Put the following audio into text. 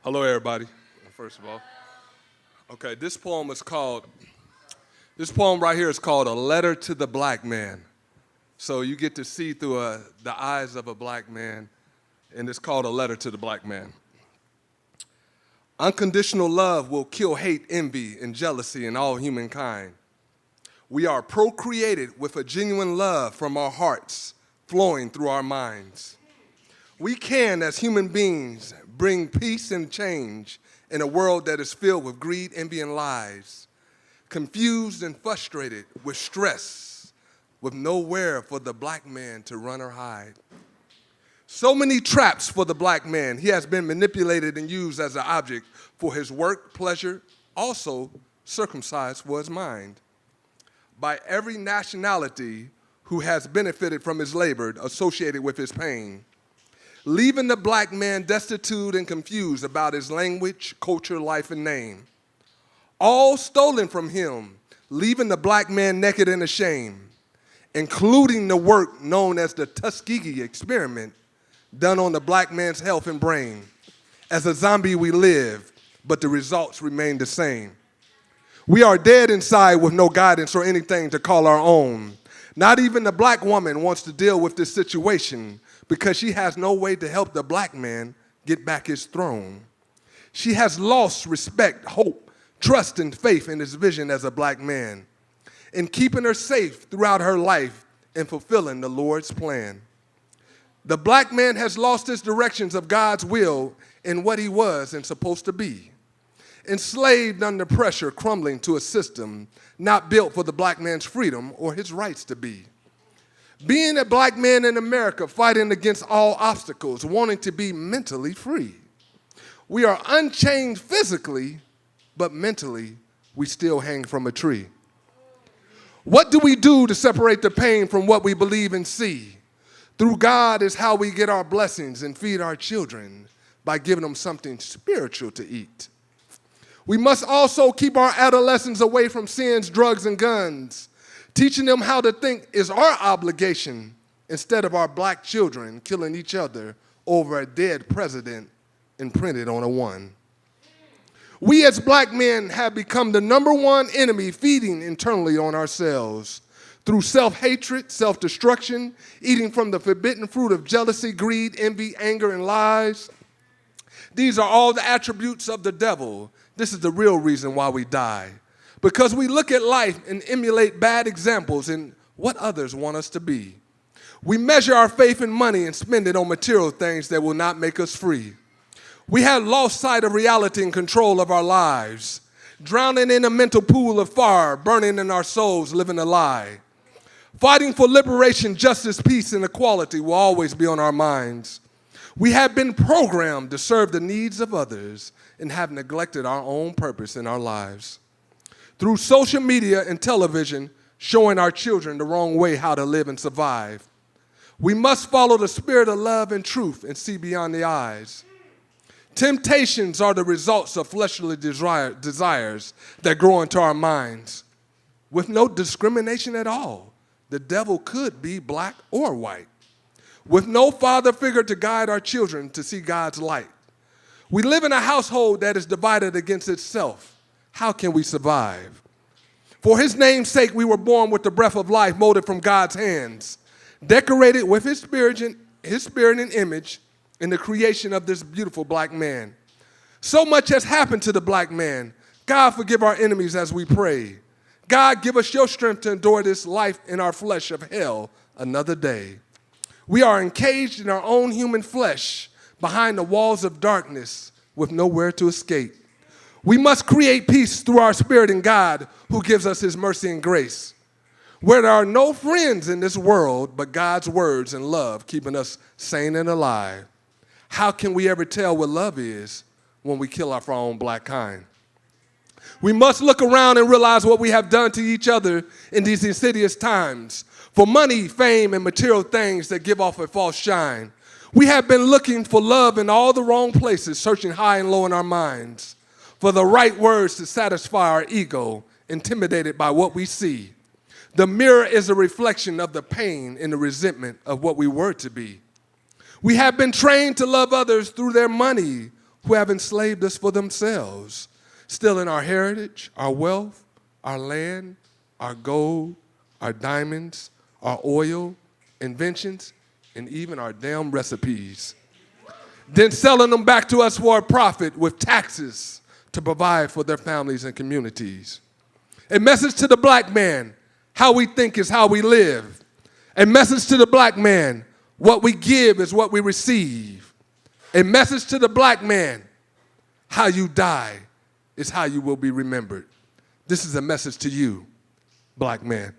Hello, everybody, first of all. Okay, this poem right here is called A Letter to the Black Man. So you get to see through the eyes of a black man, and it's called A Letter to the Black Man. Unconditional love will kill hate, envy, and jealousy in all humankind. We are procreated with a genuine love from our hearts flowing through our minds. We can, as human beings, bring peace and change in a world that is filled with greed, envy, and lies, confused and frustrated with stress, with nowhere for the black man to run or hide. So many traps for the black man. He has been manipulated and used as an object for his work, pleasure, also circumcised for his mind. By every nationality who has benefited from his labor associated with his pain, leaving the black man destitute and confused about his language, culture, life, and name. All stolen from him, leaving the black man naked and ashamed, including the work known as the Tuskegee experiment done on the black man's health and brain. As a zombie we live, but the results remain the same. We are dead inside with no guidance or anything to call our own. Not even the black woman wants to deal with this situation because she has no way to help the black man get back his throne. She has lost respect, hope, trust, and faith in his vision as a black man, in keeping her safe throughout her life and fulfilling the Lord's plan. The black man has lost his directions of God's will in what he was and supposed to be. Enslaved under pressure, crumbling to a system not built for the black man's freedom or his rights to be. Being a black man in America, fighting against all obstacles, wanting to be mentally free. We are unchained physically, but mentally, we still hang from a tree. What do we do to separate the pain from what we believe and see? Through God is how we get our blessings and feed our children by giving them something spiritual to eat. We must also keep our adolescents away from sins, drugs, and guns. Teaching them how to think is our obligation instead of our black children killing each other over a dead president imprinted on a one. We as black men have become the number one enemy feeding internally on ourselves through self-hatred, self-destruction, eating from the forbidden fruit of jealousy, greed, envy, anger, and lies. These are all the attributes of the devil. This is the real reason why we die. Because we look at life and emulate bad examples in what others want us to be. We measure our faith in money and spend it on material things that will not make us free. We have lost sight of reality and control of our lives, drowning in a mental pool of fire, burning in our souls, living a lie. Fighting for liberation, justice, peace, and equality will always be on our minds. We have been programmed to serve the needs of others and have neglected our own purpose in our lives. Through social media and television, showing our children the wrong way how to live and survive. We must follow the spirit of love and truth and see beyond the eyes. Temptations are the results of fleshly desires that grow into our minds. With no discrimination at all, the devil could be black or white. With no father figure to guide our children to see God's light. We live in a household that is divided against itself. How can we survive? For his name's sake, we were born with the breath of life molded from God's hands, decorated with his spirit and image in the creation of this beautiful black man. So much has happened to the black man. God, forgive our enemies as we pray. God, give us your strength to endure this life in our flesh of hell another day. We are encaged in our own human flesh behind the walls of darkness with nowhere to escape. We must create peace through our spirit in God who gives us his mercy and grace. Where there are no friends in this world but God's words and love keeping us sane and alive. How can we ever tell what love is when we kill off our own black kind? We must look around and realize what we have done to each other in these insidious times. For money, fame, and material things that give off a false shine. We have been looking for love in all the wrong places, searching high and low in our minds. For the right words to satisfy our ego, intimidated by what we see. The mirror is a reflection of the pain and the resentment of what we were to be. We have been trained to love others through their money who have enslaved us for themselves, stealing our heritage, our wealth, our land, our gold, our diamonds, our oil, inventions, and even our damn recipes. Then selling them back to us for a profit with taxes to provide for their families and communities. A message to the black man, how we think is how we live. A message to the black man, what we give is what we receive. A message to the black man, how you die is how you will be remembered. This is a message to you, black man.